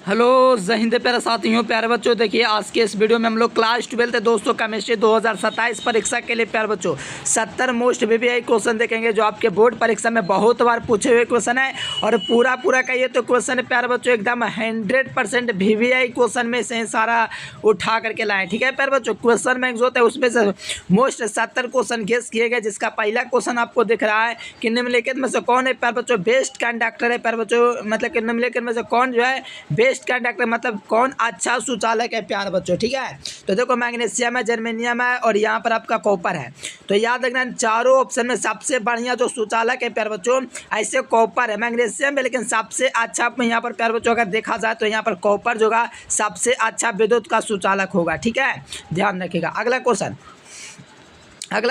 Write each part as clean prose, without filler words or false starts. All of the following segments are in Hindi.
हेलो जय हिंद प्यारे साथियों, प्यारे बच्चों। देखिए आज के इस वीडियो में हम लोग क्लास 12 दोस्तों केमिस्ट्री 2027 परीक्षा के लिए प्यारे बच्चों 70 मोस्ट वीवीआई क्वेश्चन देखेंगे जो आपके बोर्ड परीक्षा में बहुत बार पूछे हुए क्वेश्चन है। और पूरा कहिए तो क्वेश्चन है प्यारे बच्चों एकदम 100% वीवीआई क्वेश्चन में से सारा उठा करके लाए। ठीक है प्यारे बच्चों, क्वेश्चन बैंक जो होता है उसमें से मोस्ट 70 क्वेश्चन गेस किए गए, जिसका पहला क्वेश्चन आपको दिख रहा है कि निम्नलिखित में से कौन है प्यारे बच्चों बेस्ट कंडक्टर है। प्यारे बच्चों मतलब कि निम्नलिखित में से कौन जो है बेस्ट कंडक्टर मतलब कौन अच्छा सुचालक है प्यारे बच्चों। ठीक है, तो देखो मैग्नीशियम है, जर्मेनियम है और यहाँ पर आपका कॉपर है। तो याद रखना चारों ऑप्शन में सबसे बढ़िया जो सुचालक है प्यारे बच्चों ऐसे कॉपर है, मैग्नीशियम है, लेकिन सबसे अच्छा यहाँ पर प्यारे बच्चों अगर देखा जाए तो यहाँ पर कॉपर जो होगा सबसे अच्छा विद्युत का सुचालक होगा। ठीक है, ध्यान रखिएगा। अगला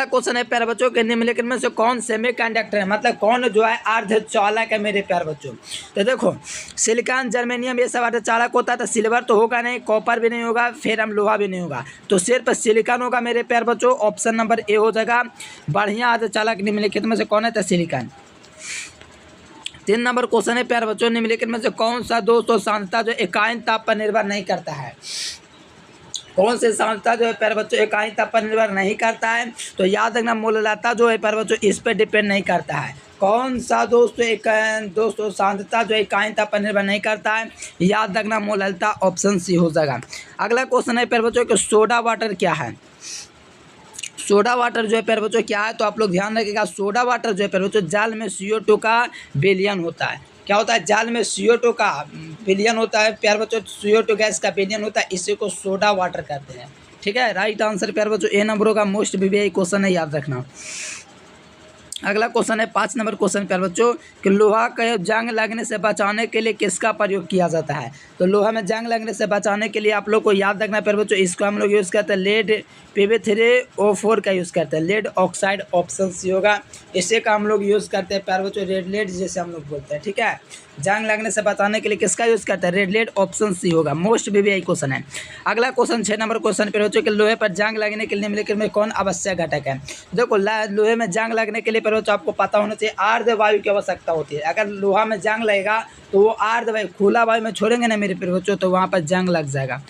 क्वेश्चन है प्यारे बच्चों के निम्नलिखित में से कौन सेमीकंडक्टर है, मतलब कौन जो है अर्धचालक है मेरे प्यारे बच्चों। तो देखो सिलिकॉन, जर्मेनियम ये सब अर्धचालक होता है, तो सिल्वर तो होगा नहीं, कॉपर भी नहीं होगा, फिर हम लोहा भी नहीं होगा, तो सिर्फ सिलिकॉन होगा मेरे प्यारे बच्चों। ऑप्शन नंबर ए हो जाएगा बढ़िया अर्धचालक निम्नलिखित में से कौन है, तो सिलिकॉन। 3 नंबर क्वेश्चन है प्यारे बच्चों निम्नलिखित में से कौन सा दोस्तों सांद्रता जो इकाई ताप पर निर्भर नहीं करता है। कौन से सांद्रता जो है प्यारे बच्चों इकाई ताप पर निर्भर नहीं करता है। तो याद रखना मोललता जो है प्यारे बच्चों इस पर डिपेंड नहीं करता है। कौन सा दोस्तों सांद्रता जो इकाई ताप पर निर्भर नहीं करता है, याद रखना मोललता। ऑप्शन सी हो जाएगा। अगला क्वेश्चन है प्यारे बच्चों कि सोडा वाटर क्या है। सोडा वाटर जो है प्यारे बच्चों क्या है, तो आप लोग ध्यान रखिएगा। सोडा वाटर जो है प्यारे बच्चों जल में CO2 का विलयन होता है। क्या होता है, जल में CO2 का विलयन होता है प्यारे बच्चों, CO2 गैस का विलयन होता है, इसी को सोडा वाटर कहते हैं। ठीक है, राइट आंसर प्यारे बच्चों ए नंबर होगा। मोस्ट वीवीआई क्वेश्चन है, याद रखना। अगला क्वेश्चन है 5 नंबर क्वेश्चन प्यारे बच्चों कि लोहा का जंग लगने से बचाने के लिए किसका प्रयोग किया जाता है। तो लोहा में जंग लगने से बचाने के लिए आप लोग को याद रखना प्यारे बच्चों इसको हम लोग यूज़ करते हैं लेड Pb3O4 का यूज़ करते हैं, लेड ऑक्साइड। ऑप्शन सी होगा, इसे का हम लोग यूज़ करते हैं प्यारे बच्चों रेड लेड जैसे हम लोग बोलते हैं। ठीक है, जंग लगने से बचाने के लिए किसका यूज़ करते हैं, रेड लेड। ऑप्शन सी होगा, मोस्ट वीवीआई क्वेश्चन है। अगला क्वेश्चन 6 नंबर क्वेश्चन प्यारे बच्चों कि लोहे पर जंग लगने के लिए निम्नलिखित में कौन आवश्यक घटक है। देखो लोहे में जंग लगने के लिए प्यारे बच्चों आपको पता होना चाहिए अर्धवायु की आवश्यकता होती है। अगर लोहा में जंग लगेगा तो वो अर्धवायु खुला वायु में छोड़ेंगे ना मेरे प्यारे बच्चों, तो वहाँ पर जंग लग जाएगा।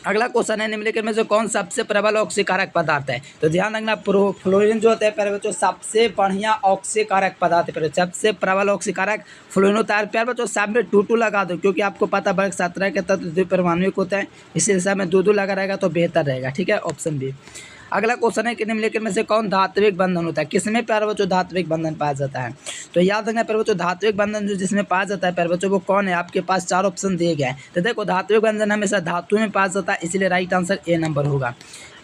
अगला क्वेश्चन है निम्नलिखित में से कौन सबसे प्रबल ऑक्सीकारक पदार्थ है। तो ध्यान रखना फ्लोरीन जो होता है प्यारे बच्चों सबसे बढ़िया ऑक्सीकारक पदार्थ है, सबसे प्रबल ऑक्सीकारक फ्लोरीन होता है। प्यारे बच्चों सब में 2 लगा दो, क्योंकि आपको पता वर्ग 17 के तत्व द्विपरमाणुक होता है, इसी हिसाब में 2 लगा रहेगा तो बेहतर रहेगा। ठीक है, ऑप्शन बी। अगला क्वेश्चन है कि निम्नलिखित में से कौन धात्विक बंधन होता है, किसमें प्यारे बच्चों धात्विक बंधन पाया जाता है। तो याद रखना प्यारे बच्चों धात्विक बंधन जो जिसमें पाया जाता है प्यारे बच्चों वो कौन है, आपके पास 4 ऑप्शन दिए गए हैं। तो देखो धात्विक बंधन हमेशा धातु में पाया जाता है, इसलिए राइट आंसर ए नंबर होगा।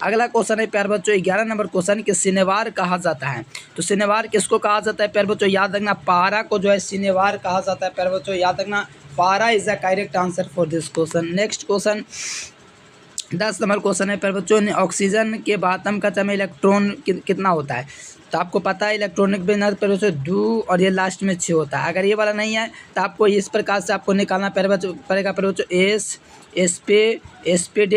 अगला क्वेश्चन है प्यारे बच्चों 11 नंबर क्वेश्चन कि सिनेवार कहा जाता है। तो सिनेवार किसको कहा जाता है प्यारे बच्चों, याद रखना पारा को जो है सिनेवार कहा जाता है प्यारे बच्चों, याद रखना पारा is the correct answer for this question. Next question 10 number question है प्यारे बच्चों ऑक्सीजन के आटम कक्षा में इलेक्ट्रॉन कितना होता है। तो आपको पता है इलेक्ट्रॉनिक बिना प्यारे बच्चों 2 और ये लास्ट में 6 होता है। अगर ये वाला नहीं है तो आपको इस प्रकार से आपको निकालना पड़ेगा प्यारे बच्चों SP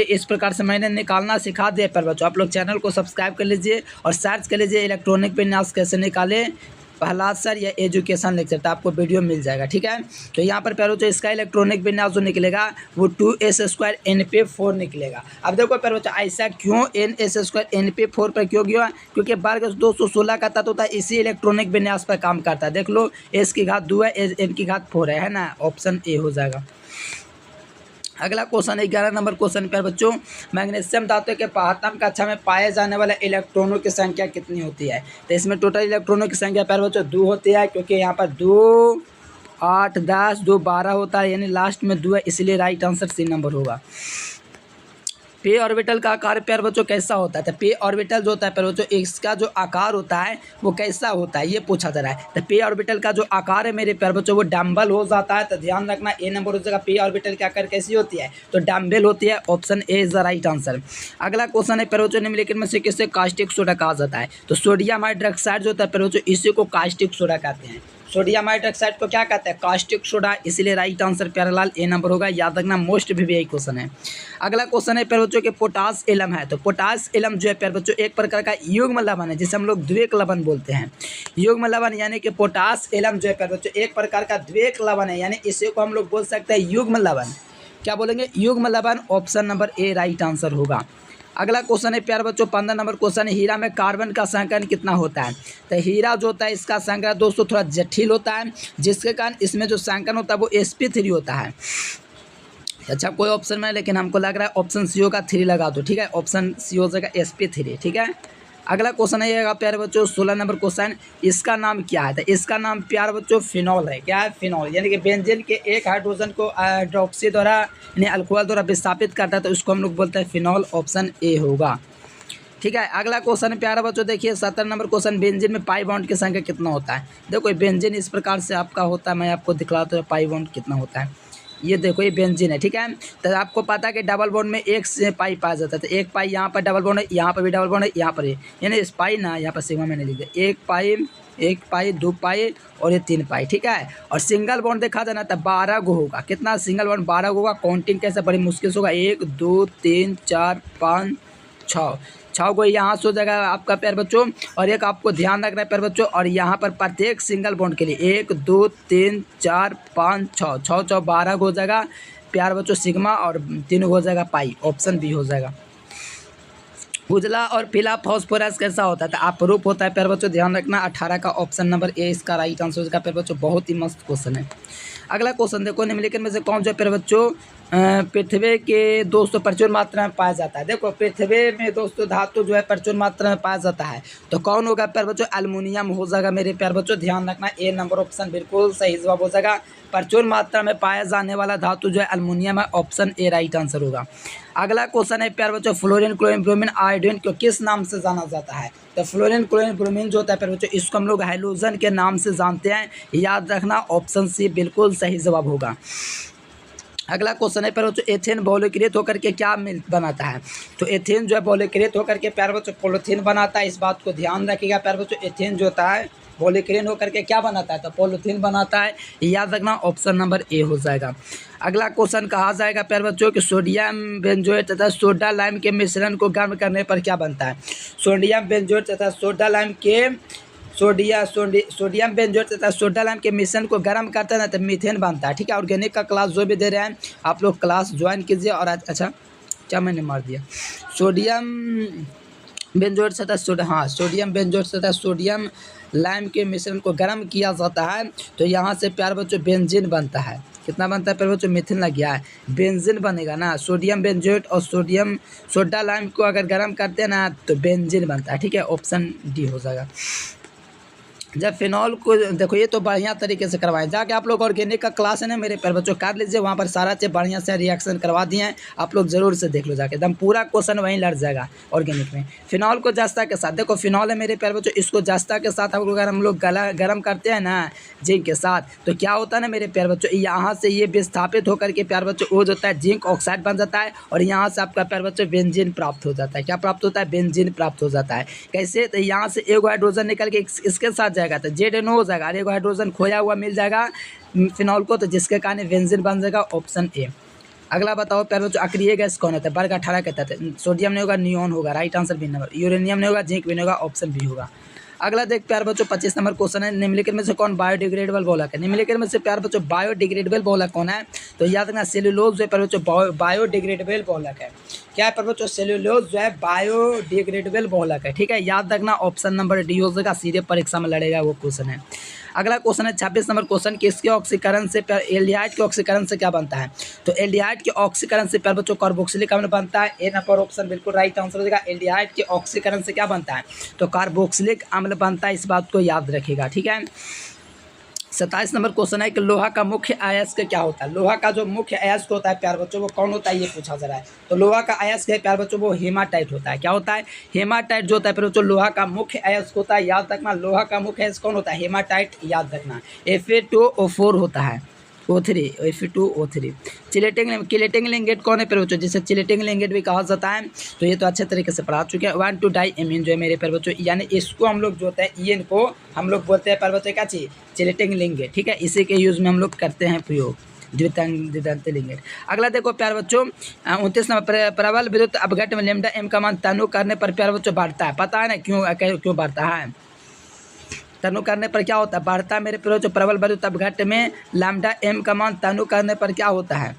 इस प्रकार से मैंने निकालना सिखा दिया प्यारे बच्चों। आप लोग चैनल को सब्सक्राइब कर लीजिए और सर्च कर लीजिए इलेक्ट्रॉनिक विन्यास कैसे निकाले प्रहलाद सर या एजुकेशन लेक्चर, तो आपको वीडियो मिल जाएगा। ठीक है, तो यहाँ पर प्यारे बच्चों इसका इलेक्ट्रॉनिक विन्यास जो निकलेगा वो 2s² Np4 निकलेगा। अब देखो प्यारे बच्चों ऐसा क्यों ns² Np4 पर क्यों गया, क्योंकि वर्ग 216 का तत्व होता है, इसी इलेक्ट्रॉनिक विन्यास पर काम करता है। देख लो s की घात 2 है, n की घात 4 है ना, ऑप्शन ए हो जाएगा। अगला क्वेश्चन है 11 नंबर क्वेश्चन प्यारे बच्चों मैग्नीशियम धातु के आठवीं कक्षा में पाए जाने वाले इलेक्ट्रॉनों की संख्या कितनी होती है। तो इसमें टोटल इलेक्ट्रॉनों की संख्या प्यारे बच्चों 2 होती है, क्योंकि यहाँ पर 2 8 10 2 12 होता है, यानी लास्ट में 2 है, इसलिए राइट आंसर सी नंबर होगा। पे ऑर्बिटल का आकार प्यारे बच्चों कैसा होता है। तो पे ऑर्बिटल जो होता है प्यारे बच्चों इसका जो आकार होता है वो कैसा होता है ये पूछा जा रहा है। तो पे ऑर्बिटल का जो आकार है मेरे प्यारे बच्चों वो डम्बल हो जाता है। तो ध्यान रखना ए नंबर हो जाएगा। पे ऑर्बिटल की आकार कैसी होती है, तो डम्बल होती है। Option A is the right answer. अगला क्वेश्चन है प्यारे बच्चों निम्नलिखित में से किसे कास्टिक सोडा कहा जाता है। तो सोडियम हाइड्रोक्साइड जो होता है प्यारे बच्चों इसी को कास्टिक सोडा कहते हैं। सोडियम हाइड्रोक्साइड को क्या कहते हैं, कास्टिक सोडा, इसीलिए राइट आंसर प्यारे लाल ए नंबर होगा। याद रखना, मोस्ट भी यही क्वेश्चन है। अगला क्वेश्चन है प्यारे बच्चों के पोटास एलम है, तो पोटास एलम जो है प्यारे बच्चों एक प्रकार का युग्म लवण है जिसे हम लोग द्विक लवण बोलते हैं। युग्म लवण यानी कि पोटास एलम जो है प्यारे बच्चों एक प्रकार का द्विक लवण है, यानी इसे को हम लोग बोल सकते हैं युग्म लवण। क्या बोलेंगे, युग्म लवण। Option number A right answer होगा। अगला क्वेश्चन है प्यारे बच्चों 15 नंबर क्वेश्चन है, हीरा में कार्बन का संकरण कितना होता है। तो हीरा जो होता है इसका संकरण दोस्तों थोड़ा जटिल होता है, जिसके कारण इसमें जो संकरण होता है वो sp3 होता है। अच्छा कोई ऑप्शन में, लेकिन हमको लग रहा है ऑप्शन सी होगा 3 लगा दो, ठीक है, ऑप्शन सी हो जाएगा sp3, ठीक है। अगला क्वेश्चन है प्यारे बच्चों 16 नंबर क्वेश्चन, इसका नाम क्या है। तो इसका नाम प्यारे बच्चों फिनॉल है। क्या है, फिनॉल, यानी कि बेंजीन के एक हाइड्रोजन को हाइड्रोक्सी द्वारा यानी अल्कोहल द्वारा विस्थापित करता है, तो उसको हम लोग बोलते हैं फिनॉल। ऑप्शन ए होगा, ठीक है। अगला क्वेश्चन है प्यारे बच्चों देखिए 17 नंबर क्वेश्चन, बेंजीन में पाई बॉन्ड की संख्या कितना होता है। देखो बेंजीन इस प्रकार से आपका होता है, मैं आपको दिखलाता हूँ पाई बॉन्ड कितना होता है। ये देखो ये बेंजीन है, ठीक है। तो आपको पता है कि डबल बॉन्ड में एक से पाई पाया जाता है, तो एक पाई यहाँ पर डबल बॉन्ड है, यहाँ पर भी डबल बॉन्ड है, यहाँ पर यानी इस पाई ना, यहाँ पर सिग्मा मैंने लिख दिया, एक पाई 2 पाई और ये 3 पाई, ठीक है। और सिंगल बॉन्ड देखा जाए ना तो 12 गो होगा। कितना सिंगल बॉन्ड 12 गो होगा। काउंटिंग कैसे बड़ी मुश्किल से होगा, 1 2 3 4 5 6 को यहाँ से हो जाएगा आपका प्यारे बच्चों। और एक आपको ध्यान रखना है प्यारे बच्चों, और यहाँ पर प्रत्येक सिंगल बॉन्ड के लिए 1 2 3 4 5 6 6 12 हो जाएगा प्यारे बच्चों सिग्मा, और 3 हो जाएगा पाई। ऑप्शन बी हो जाएगा। उजला और पीला फॉस्फोरस कैसा होता है, तो अपरूप होता है प्यारे बच्चों, ध्यान रखना। 18 का ऑप्शन नंबर ए इसका राइट आंसर होगा प्यारे बच्चों। बहुत ही मस्त क्वेश्चन है। अगला क्वेश्चन देखो, निम्नलिखित में से कौन जो प्यारे बच्चों पृथ्वी के दोस्तों प्रचुर मात्रा में पाया जाता है। देखो पृथ्वी में दोस्तों धातु जो है प्रचुर मात्रा में पाया जाता है, तो कौन होगा प्यारे बच्चों, एल्युमिनियम हो जाएगा मेरे प्यारे बच्चों। ध्यान रखना, ए नंबर ऑप्शन बिल्कुल सही जवाब हो जाएगा। प्रचुर मात्रा में पाया जाने वाला धातु जो है एल्युमिनियम है। ऑप्शन ए राइट आंसर होगा। अगला क्वेश्चन है प्यारे बच्चों, फ्लोरीन क्लोरीन ब्रोमीन आयोडीन को किस नाम से जाना जाता है। तो फ्लोरीन क्लोरीन ब्रोमीन जो होता है प्यारे बच्चों, इसको हम लोग हैलोजन के नाम से जानते हैं। याद रखना, ऑप्शन सी बिल्कुल सही जवाब होगा। अगला क्वेश्चन है प्यारे बच्चों, एथेन बहुलकीकृत होकर के क्या बनाता है। तो एथेन जो है बहुलकीकृत होकर के प्यारे बच्चों पॉलीथीन बनाता है। इस बात को ध्यान रखिएगा प्यारे बच्चों, एथेन जो होता है बहुलकीकृत होकर के क्या बनाता है, तो पॉलीथीन बनाता है। याद रखना, ऑप्शन नंबर ए हो जाएगा। अगला क्वेश्चन कहा जाएगा प्यारे बच्चों कि सोडियम बेंजोएट तथा सोडा लाइम के मिश्रण को गर्म करने पर क्या बनता है। सोडियम बेंजोएट तथा सोडा लाइम के सोडियम बेंजोएट तथा सोडा लाइम के मिश्रण को गर्म करता है ना, तो मीथेन बनता है, ठीक है। ऑर्गेनिक का क्लास जो भी दे रहे हैं आप लोग क्लास ज्वाइन कीजिए। और अच्छा क्या मैंने मार दिया, सोडियम बेंजोएट तथा सोडियम बेंजोएट तथा सोडियम लाइम के मिश्रण को गर्म किया जाता है, तो यहाँ से प्यारे बच्चों बेंजीन बनता है। कितना बनता है प्यारे बच्चों, मीथेन लग गया है, बेंजीन बनेगा ना। सोडियम बेंजोएट और सोडियम सोडा लाइम को अगर गर्म करते हैं ना तो बेंजीन बनता है, ठीक है। ऑप्शन डी हो जाएगा। जब फिनॉल को देखो, ये तो बढ़िया तरीके से करवाएं, जाके आप लोग ऑर्गेनिक का क्लास है ना मेरे प्यारे बच्चों कर लीजिए, वहाँ पर सारा चीज़ बढ़िया से रिएक्शन करवा दिए हैं, आप लोग जरूर से देख लो जाके, एकदम पूरा क्वेश्चन वहीं लड़ जाएगा ऑर्गेनिक में। फिनॉल को जस्ता के साथ, देखो फिनॉल है मेरे प्यारे बच्चों, इसको जस्ता के साथ अगर हम लोग गर्म करते हैं ना जिंक के साथ, तो क्या होता है ना मेरे प्यारे बच्चों, यहाँ से ये विस्थापित होकर के प्यारे बच्चों वो जो होता है जिंक ऑक्साइड बन जाता है, और यहाँ से आपका प्यारे बच्चों बेंजीन प्राप्त हो जाता है। क्या प्राप्त होता है, बेंजीन प्राप्त हो जाता है। कैसे, तो यहाँ से एक हाइड्रोजन निकल के इसके साथ जाएगा तो ZNO हो जाएगा, और एक हाइड्रोजन खोया हुआ मिल जाएगा फिनॉल को, तो जिसके कारण बेंजीन बन जाएगा। Option A. अगला बताओ प्यारे बच्चों, अक्रिय गैस कौन होता है, वर्ग 18 के तहत। सोडियम नहीं होगा, नियोन होगा, right answer B number. Uranium नहीं होगा, जिंक भी नहीं होगा, ऑप्शन बी होगा। अगला देख प्यारे बच्चों 25 नंबर क्वेश्चन है, निम्नलिखित में से कौन बायोडिग्रेडेबल बहुलक है। निम्नलिखित में से प्यारे बच्चों बायोडिग्रेडेबल बहुलक कौन है, तो याद रखना सेल्यूलोज जो है प्यारे बच्चों बायोडिग्रेडेबल बहुलक है। क्या है प्यारे बच्चों, सेल्यूलोज जो है बायोडिग्रेडेबल बहुलक है, ठीक है। याद रखना, ऑप्शन नंबर डी हो जाएगा, सीधे परीक्षा में लड़ेगा वो क्वेश्चन है। अगला क्वेश्चन है 26 नंबर क्वेश्चन, किसके ऑक्सीकरण से एल्डिहाइड के ऑक्सीकरण से क्या बनता है। तो एल्डिहाइड के ऑक्सीकरण से प्यारे बच्चों कार्बोक्सिलिक अम्ल बनता है। ए नंबर ऑप्शन बिल्कुल राइट आंसर हो जाएगा। एल्डिहाइड के ऑक्सीकरण से क्या बनता है, तो कार्बोक्सिलिक अम्ल बनता है। इस बात को याद रखिएगा, ठीक है। 27 नंबर क्वेश्चन है कि लोहा का मुख्य अयस्क क्या होता है। लोहा का जो मुख्य अयस्क होता है प्यारे बच्चों वो कौन होता है, ये पूछा जा रहा है। तो लोहा का अयस्क है प्यारे बच्चों वो हेमाटाइट होता है। क्या होता है, हेमाटाइट जो होता है प्यारे बच्चों लोहा का मुख्य अयस्क होता है। याद रखना, लोहा का मुख्य अयस्क कौन होता है, हेमाटाइट। याद रखना, Fa2O4 होता है। O3 Fe2O3। चिलेटिंग लिंगेट कौन है प्यारे बच्चों, जिसे चिलेटिंग लिंगेट भी कहा जाता है। तो ये तो अच्छे तरीके से पढ़ा चुके हैं। 1,2 डाइमीन जो है मेरे प्यारे बच्चों, यानी इसको हम लोग जो होता है ईएन को हम लोग बोलते हैं प्यारे बच्चों क्या चीज़, चिलेटिंग लिंगेट। ठीक है, इसी के यूज़ में हम लोग करते हैं प्रयोग, द्वितांत लिंगेट। अगला देखो प्यारे बच्चों 29 नंबर, प्रबल विद्युत अपघट में लैम्डा एम का मान तनु करने पर प्यारे बच्चों बढ़ता है। पता है ना क्यों बढ़ता है, तनु करने पर क्या होता है, बढ़ता है मेरे प्यारे बच्चों। प्रबल विद्युत अपघट में लैम्डा एम का मान तनु करने पर क्या होता है,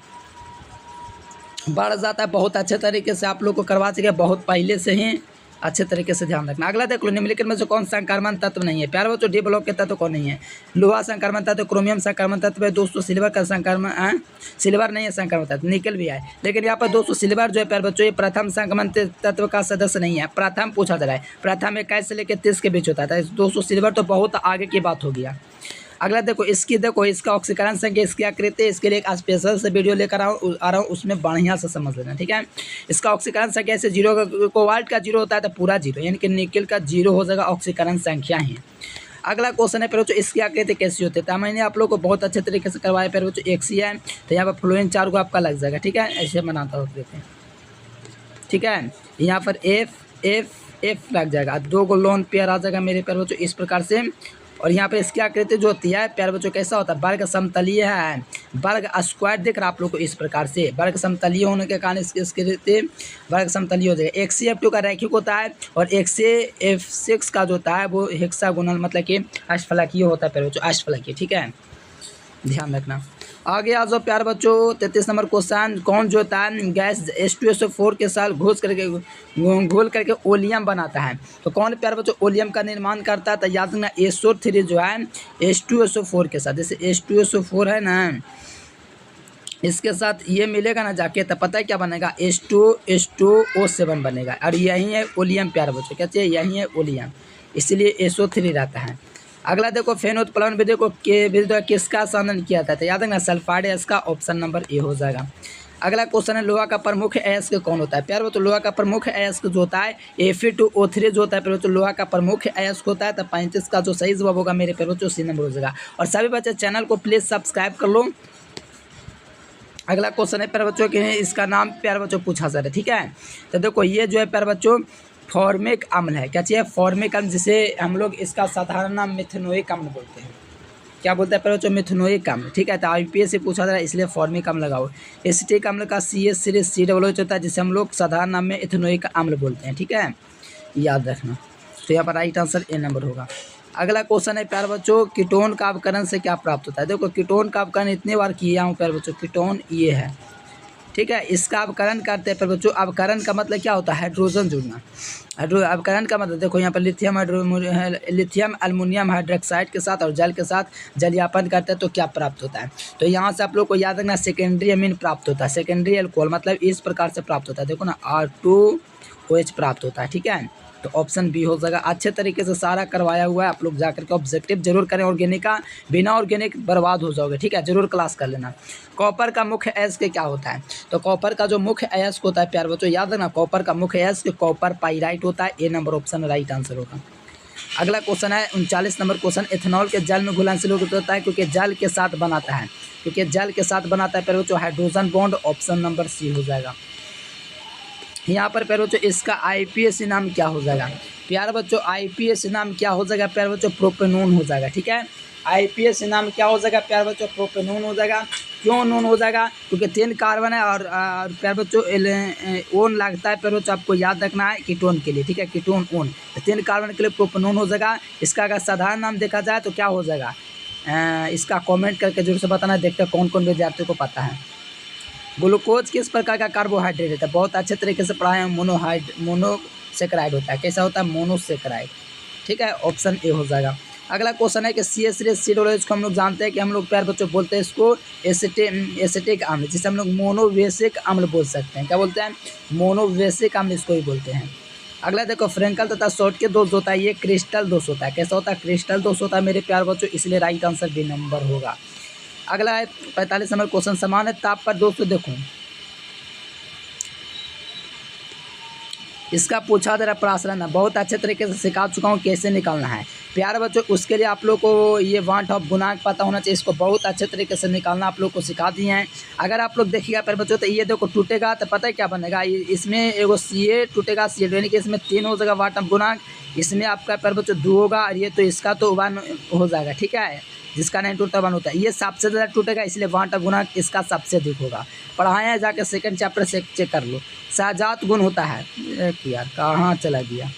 बढ़ जाता है। बहुत अच्छे तरीके से आप लोग को करवा चुके, बहुत पहले से ही अच्छे तरीके से ध्यान रखना। अगला देख लो, निम्नलिखित में से कौन संक्रमण तत्व नहीं है प्यारे बच्चों, डी ब्लॉक के तत्व कौन नहीं है। लोहा संक्रमण तत्व, क्रोमियम संक्रमण तत्व है दोस्तों, सिल्वर का संक्रमण, सिल्वर नहीं है संक्रमण तत्व, निकल भी है। लेकिन यहाँ पर दोस्तों सिल्वर जो है प्यारे बच्चों ये प्रथम संक्रमण तत्व का सदस्य नहीं है। प्रथम पूछा जा रहा है, प्रथम 21 से लेकर 30 के बीच होता था दोस्तों। सिल्वर तो बहुत आगे की बात हो गया। अगला देखो इसका ऑक्सीकरण संख्या, इसकी आकृति, इसके लिए एक स्पेशल से वीडियो लेकर आ रहा हूँ, उसमें बढ़िया से समझ लेना। ठीक है, इसका ऑक्सीकरण संख्या ऐसे 0 कोबाल्ट का 0 होता है तो पूरा 0, यानी कि निकल का 0 हो जाएगा, ऑक्सीकरण संख्या है। अगला क्वेश्चन है प्यारे बच्चों, इसकी आकृति कैसी होती है, तो मैंने आप लोग को बहुत अच्छे तरीके से करवाया प्यारे बच्चों। एक सी है तो यहाँ पर फ्लोरीन 4 को आपका लग जाएगा। ठीक है, ऐसे बनाता हो देते हैं। ठीक है, यहाँ पर एफ लग जाएगा, 2 को लोन पेयर आ जाएगा मेरे प्यारे बच्चों इस प्रकार से। और यहाँ पर इसकी आकृति जो होती है प्यारे बच्चों कैसा होता है, वर्ग समतलीय है, वर्ग स्क्वायर दिख रहा है आप लोग को इस प्रकार से। वर्ग समतलीय होने के कारण इसकी वर्ग समतलीय हो जाएगा। एक CF2 का रैखिक होता है और एक से F6 का जो होता है वो हेक्सागोनल मतलब कि अष्टफलकीय होता है प्यारे बच्चों, अष्टफलकीय। ठीक है, ध्यान रखना। आगे आ जाओ प्यारे बच्चों 33 नंबर क्वेश्चन, कौन जो होता है गैस H2SO4 के साथ घोल करके ओलियम बनाता है। तो कौन प्यारे बच्चों ओलियम का निर्माण करता है, तो याद रखना SO3 जो है H2SO4 के साथ, जैसे H2SO4 है ना, इसके साथ ये मिलेगा ना जाके, तो पता है क्या बनेगा, H2O7 बनेगा। और यही है ओलियम प्यारे बच्चों, क्या चाहिए, यही है ओलियम, इसलिए SO3 रहता है। अगला देखो फेनोत्प्लवन विधि को किसका संशोधन किया था, तो याद रखना सल्फाइड, इसका ऑप्शन नंबर ए हो जाएगा। अगला क्वेश्चन है लोहा का प्रमुख अयस्क कौन होता है प्यारे बच्चों, लोहा का प्रमुख अयस्क जो होता है Fe2O3 जो होता है प्यारे बच्चों, लोहा का प्रमुख अयस्क होता है। तो 35 का जो सही जवाब होगा मेरे प्यारे बच्चों सी नंबर हो जाएगा। और सभी बच्चे चैनल को प्लीज़ सब्सक्राइब कर लो। अगला क्वेश्चन है प्यारे बच्चों कि इसका नाम प्यारे बच्चों पूछा जा रहा है। ठीक है, तो देखो ये जो है प्यारे बच्चों फॉर्मिक अम्ल है, क्या चाहिए, फॉर्मिक अम्ल, जिसे हम लोग इसका साधारण नाम मिथेनोइक अम्ल बोलते हैं। क्या बोलते हैं प्यारे बच्चों, मिथेनोइक अम्ल। ठीक है, तो IPS से पूछा जा रहा है इसलिए फॉर्मिक अम्ल लगाओ। एसिटिक अम्ल का CH3COOH होता है, जिसे हम लोग साधारण नाम में इथेनोइक अम्ल बोलते हैं। ठीक है, याद रखना। तो यहाँ पर राइट आंसर ए नंबर होगा। अगला क्वेश्चन है प्यारे बच्चों कीटोन का अवकरण से क्या प्राप्त होता है। देखो कीटोन का अवकरण इतने बार किया हूँ प्यारे बच्चों, कीटोन ये है। ठीक है, इसका अवकरण करते हैं प्यारे बच्चों। अवकरण का मतलब क्या होता है, हाइड्रोजन जुड़ना। अवकरण का मतलब देखो यहाँ पर लिथियम एल्युमिनियम हाइड्रोक्साइड के साथ और जल के साथ जलयापन करते हैं तो क्या प्राप्त होता है। तो यहाँ से आप लोग को याद रखना सेकेंडरी अमीन प्राप्त होता है, सेकेंडरी अल्कोहल मतलब इस प्रकार से प्राप्त होता है। देखो ना R2OH प्राप्त होता है। ठीक है, तो ऑप्शन बी हो जाएगा। अच्छे तरीके से सारा करवाया हुआ है, आप लोग जाकर के ऑब्जेक्टिव जरूर करें। ऑर्गेनिक का बिना ऑर्गेनिक बर्बाद हो जाओगे। ठीक है, जरूर क्लास कर लेना। कॉपर का मुख्य अयस्क क्या होता है, तो कॉपर का जो मुख्य अयस्क होता है प्यारे बच्चों याद रखना, कॉपर का मुख्य अयस्क कॉपर पाइराइट होता है। ए नंबर ऑप्शन राइट आंसर होगा। अगला क्वेश्चन है 39 नंबर क्वेश्चन, एथेनॉल के जल में घुलनशील होता है क्योंकि जल के साथ बनाता है, क्योंकि जल के साथ बनाता है प्यारे बच्चों hydrogen bond, option number C हो जाएगा। यहाँ पर प्यारे बच्चों इसका IPS नाम क्या हो जाएगा प्यारे बच्चों, IPS नाम क्या हो जाएगा प्यारे बच्चों, प्रोपेनोन हो जाएगा। ठीक है, IPS नाम क्या हो जाएगा प्यारे बच्चों, प्रोपेनोन हो जाएगा। क्यों नोन हो जाएगा, क्योंकि 3 कार्बन है और प्यारे बच्चों ओन लगता है प्यारे बच्चों, आपको याद रखना है कीटोन के लिए। ठीक है, कीटोन ओन, तो 3 कार्बन के लिए प्रोपेनोन हो जाएगा। इसका अगर साधारण नाम देखा जाए तो क्या हो जाएगा, इसका कॉमेंट करके जरूर से बताना, देखते हैं कौन कौन विद्यार्थियों को पता है। ग्लूकोज किस प्रकार का कार्बोहाइड्रेट होता है, बहुत अच्छे तरीके से पढ़ाए हैं। मोनोसेक्राइड होता है, कैसा होता है, मोनोसेक्राइड। ठीक है, ऑप्शन ए हो जाएगा। अगला क्वेश्चन है कि CH3COOH को हम लोग जानते हैं कि हम लोग प्यारे बच्चों बोलते हैं इसको एसिटिक अम्ल, जिसे हम लोग मोनोवेसिक अम्ल बोल सकते हैं। क्या बोलते हैं, मोनोवेसिक अम्ल इसको ही बोलते हैं। अगला देखो फ्रेंकल तथा शॉर्टके दोष होता है, ये क्रिस्टल दोष होता है। कैसा होता है, क्रिस्टल दोष होता है मेरे प्यारे बच्चों, इसलिए राइट आंसर बी नंबर होगा। अगला है 45 नंबर क्वेश्चन, समान है ताप पर दोस्तों देखो इसका पूछा जरा प्राचलन है, बहुत अच्छे तरीके से सिखा चुका हूँ कैसे निकालना है। प्यारे बच्चों उसके लिए आप लोग को ये वांट ऑफ गुणांक पता होना चाहिए। इसको बहुत अच्छे तरीके से निकालना आप लोग को सिखा दिए हैं। अगर आप लोग देखिएगा प्यारे बच्चों तो ये देखो टूटेगा तो पता है क्या बनेगा, इसमें एगो सी टूटेगा, सी यानी कि इसमें 3 हो जाएगा वाट ऑफ गुणांक, इसमें आपका प्यारे बच्चों 2 होगा और ये तो इसका तो 1 हो जाएगा। ठीक है, जिसका 9 टूटता 1 होता है, ये सबसे ज़्यादा टूटेगा इसलिए वाट ऑफ गुणांक इसका सबसे अधिक होगा। पढ़ाए हैं जाकर सेकंड चैप्टर से चेक कर लो। सहजात गुण होता है, यार कहाँ चला गया,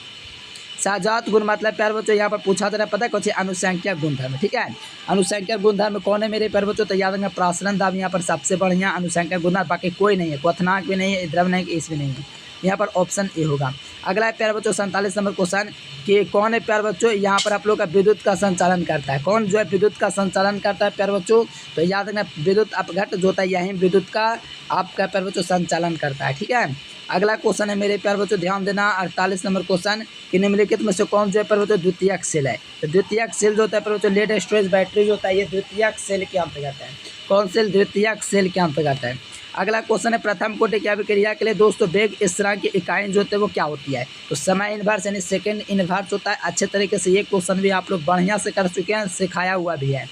सहजात गुण मतलब प्यारे बच्चों यहाँ पर पूछा जा रहा है पता है कुछ अनुसंख्यक गुणधर्म। ठीक है, अनुसंख्यक गुणधर्म कौन है मेरे प्यारे बच्चों, तो याद रखना प्रासरण दाब यहाँ पर सबसे बढ़िया अनुसंख्यक गुणधर्म, बाकी कोई नहीं है, क्वथनांक भी नहीं है, द्रव नहीं है, इस भी नहीं है, यहाँ पर ऑप्शन ए होगा। अगला है प्यारे बच्चों 47 नंबर क्वेश्चन कि कौन है प्यारे बच्चों यहाँ पर आप लोग का विद्युत का संचालन करता है, कौन जो है विद्युत का संचालन करता है प्यारे बच्चों, तो याद रखना विद्युत अपघट जो होता है यही विद्युत का आपका प्यारे बच्चों संचालन करता है। ठीक है, अगला क्वेश्चन है मेरे प्यारे बच्चों ध्यान देना 48 नंबर क्वेश्चन कि निम्नलिखित में से कौन जो है प्यारे बच्चों द्वितीयक सेल है, तो द्वितीयक सेल जो होता है प्यारे बच्चों लेड स्टोरेज बैटरी जो होता है ये द्वितीयक सेल के अंतर्गत है। कौन सेल, द्वितीयक सेल के अंतर्गत है। अगला क्वेश्चन है प्रथम कोटि की अभिक्रिया के लिए दोस्तों वेग स्थिरांक की इकाई जो होते हैं वो क्या होती है, तो समय इन्वर्स यानी सेकंड इन्वर्स होता है। अच्छे तरीके से ये क्वेश्चन भी आप लोग बढ़िया से कर चुके हैं, सिखाया हुआ भी है।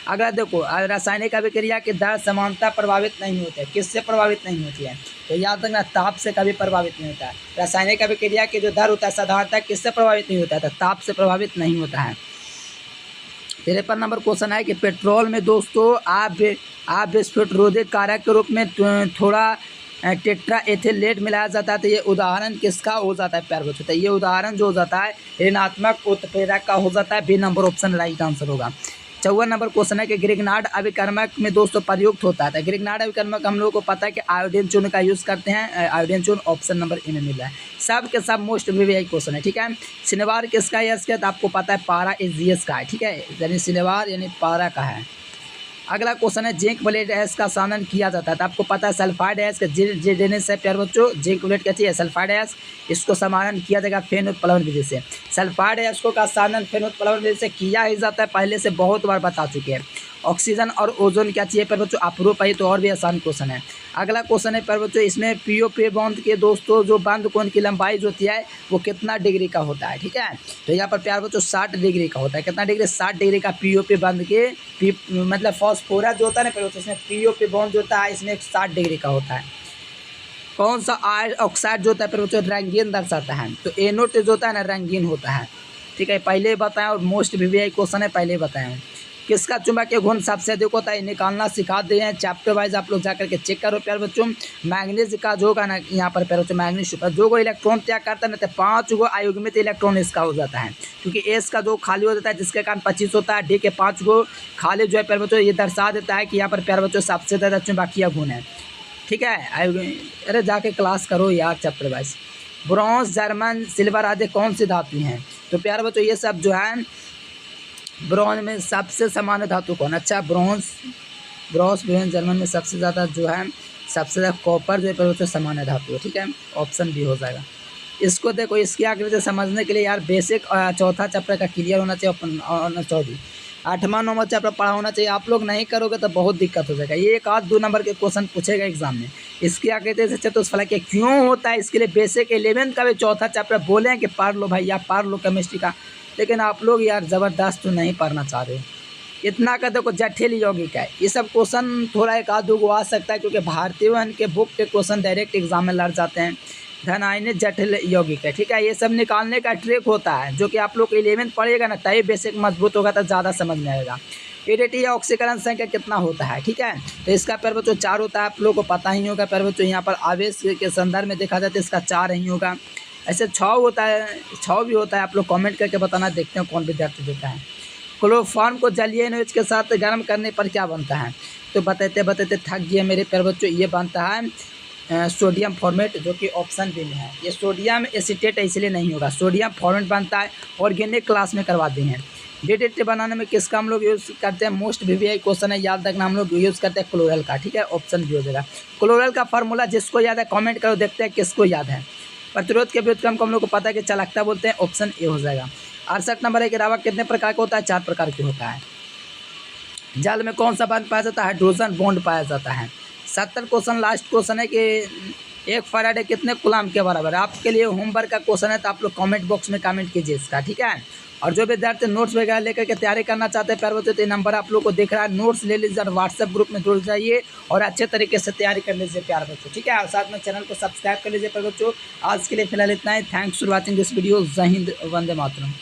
अगला देखो रासायनिक अभिक्रिया की दर समानता प्रभावित नहीं होती है, किससे प्रभावित नहीं होती है, तो याद रखना ताप से कभी प्रभावित नहीं होता है। रासायनिक अभिक्रिया की जो दर होता है साधारणतः किससे प्रभावित नहीं होता है, तो ताप से प्रभावित नहीं होता है। 53 नंबर क्वेश्चन है कि पेट्रोल में दोस्तों आप विस्फोटरोधी कारक के रूप में थोड़ा टेट्रा एथिलेट मिलाया जाता है, तो ये उदाहरण किसका हो जाता है प्यारे बच्चों, तो ये उदाहरण जो हो जाता है ऋणात्मक उत्प्रेरक का हो जाता है। B number option right answer होगा। 54 नंबर क्वेश्चन है कि ग्रिग्नार्ड अभिकर्मक में दोस्तों प्रयुक्त होता है, ग्रिग्नार्ड अभिकर्मक हम लोगों को पता है कि आयोडीन चूर्ण का यूज़ करते हैं, आयोडीन चूर्ण ऑप्शन नंबर ए में मिल रहा है। सब के सब मोस्ट वीवीआई क्वेश्चन है। ठीक है, शनिवार किसका है इसका, तो आपको पता है पारा एजीएस का है। ठीक है, यानी शनिवार यानी पारा का है। अगला क्वेश्चन है जिंक ब्लेड ऐश का साधन किया जाता है, तो आपको पता है सल्फाइड ऐश का जे देने से प्यारे बच्चों जिंक ब्लेड क्या चाहिए सल्फाइड ऐश, इसको समाधान किया जाएगा फेनोत्प्लवन विधि से। सल्फाइड ऐश को का साधन फेनोत्प्लवन विधि से किया ही जाता है, पहले से बहुत बार बता चुके हैं। ऑक्सीजन और ओजोन क्या चाहिए प्यारे बच्चों, अप्रूप है, तो और भी आसान क्वेश्चन है। अगला क्वेश्चन है प्यारे बच्चों इसमें पीओपी बॉन्ड के दोस्तों जो बंद कोण की लंबाई जो होती है वो कितना डिग्री का होता है। ठीक है, तो यहाँ पर प्यारे बच्चों 60 डिग्री का होता है। कितना डिग्री, 60 डिग्री का पीओपी बंद के मतलब फॉस्फोरस जो होता है ना प्यारे बच्चों इसमें पीओपी बॉन्ड जो होता है इसमें 60 डिग्री का होता है। कौन सा ऑक्साइड जो होता है प्यारे बच्चों रंगीन दर्शाता है, तो एनोट जो होता है ना रंगीन होता है। ठीक है, पहले ही बताएं और मोस्ट वीवीआई क्वेश्चन है पहले ही बताएं। किसका चुंबकीय गुण सबसे अधिक होता है, निकालना सिखा दिए हैं चैप्टर वाइज, आप लोग जाकर के चेक करो प्यारे बच्चों। मैग्नीज का जो होगा ना यहाँ पर प्यारे बच्चों मैग्नीज जो को इलेक्ट्रॉन त्याग करता है ना तो 5 गो अयुग्मित इलेक्ट्रॉन इसका हो जाता है, क्योंकि एस का जो खाली हो जाता है जिसके कारण 25 होता है, डी के 5 गो खाली जो है प्यारे बच्चों ये दर्शा देता है कि यहाँ पर प्यारे बच्चों सबसे ज़्यादा चुंबकीय गुण है। ठीक है, अरे जाके क्लास करो यार chapter wise. Bronze, German, silver आदि कौन सी धातु हैं, तो प्यारे बच्चों ये सब जो है ब्रॉन्ज में सबसे सामान्य धातु कौन, अच्छा ब्रॉन्ज जर्मन में सबसे ज़्यादा जो है सबसे ज़्यादा कॉपर जो है प्यारे बच्चों सामान्य धातु है। ठीक है, ऑप्शन बी हो जाएगा। इसको देखो इसकी आकृति समझने के लिए यार बेसिक चौथा चैप्टर का क्लियर होना चाहिए, चौथी 8वां 9वां चैप्टर पढ़ा होना चाहिए। आप लोग नहीं करोगे तो बहुत दिक्कत हो जाएगा। ये 1-2 नंबर के क्वेश्चन पूछेगा एग्जाम में। इसकी आकृति से चतुष्फलक क्यों होता है, इसके लिए बेसिक 11th का भी चौथा चैप्टर बोले हैं कि पढ़ लो भाई, आप पढ़ लो केमिस्ट्री का, लेकिन आप लोग यार ज़बरदस्त तो नहीं पढ़ना चाह रहे हो। इतना का देखो जटिल यौगिक है, ये सब क्वेश्चन थोड़ा 1-2 गो आ सकता है क्योंकि भारतीय वन के बुक के क्वेश्चन डायरेक्ट एग्जाम में लड़ जाते हैं। धन आयनिक जटिल यौगिक है। ठीक है, ये सब निकालने का ट्रिक होता है जो कि आप लोग 11th पढ़िएगा ना तभी बेसिक मजबूत होगा तो ज़्यादा समझ में आएगा। एडीटी या ऑक्सीकरण संख्या कितना होता है। ठीक है, तो इसका प्यारे बच्चों 4 होता है, आप लोग को पता ही होगा प्यारे बच्चों। यहाँ पर आवेश के संदर्भ में देखा जाए तो इसका 4 नहीं होगा, ऐसे 6 होता है, 6 भी होता है। आप लोग कमेंट करके बताना, देखते हैं कौन विद्यार्थी देता है। क्लोरोफॉर्म को जलीय एनओएच के साथ गर्म करने पर क्या बनता है, तो बताते थक गए मेरे प्यारे बच्चों। ये बनता है सोडियम फॉर्मेट, जो कि ऑप्शन बी में है। ये सोडियम एसीटेट है इसलिए नहीं होगा, सोडियम फॉर्मेट बनता है। ऑर्गेनिक क्लास में करवा दी हैं। डीडीटी बनाने में किसका हम लोग यूज़ करते हैं, मोस्ट वीवीआई क्वेश्चन है, याद रखना हम लोग यूज़ करते हैं क्लोरल का। ठीक है, ऑप्शन बी हो जाएगा। क्लोरल का फार्मूला जिसको याद है कमेंट करो, देखते हैं किसको याद है। प्रतिरोध के व्युत्क्रम को हम लोग को पता है कि चालकता बोलते हैं, ऑप्शन ए हो जाएगा। 68 नंबर है कि रावक कितने प्रकार का होता है, 4 प्रकार के होता है। जल में कौन सा बॉन्ड पाया जाता है, हाइड्रोजन बॉन्ड पाया जाता है। 70 क्वेश्चन लास्ट क्वेश्चन है कि 1 फराडे कितने कूलाम के बराबर है। आपके लिए होमवर्क का क्वेश्चन है, तो आप लोग कमेंट बॉक्स में कमेंट कीजिए इसका, ठीक है। और जो विद्यार्थी नोट्स वगैरह लेकर के तैयारी करना चाहते हैं प्यारे बच्चों, तो ये नंबर आप लोग को दिख रहा है, नोट्स ले लीजिए और व्हाट्सएप ग्रुप में जुड़ जाइए और अच्छे तरीके से तैयारी कर लीजिए प्यारे बच्चों, ठीक है। और साथ में चैनल को सब्सक्राइब कर लीजिए प्यारे बच्चों। आज के लिए फिलहाल इतना ही। Thanks for watching this video. जय हिंद, वंदे मातरम।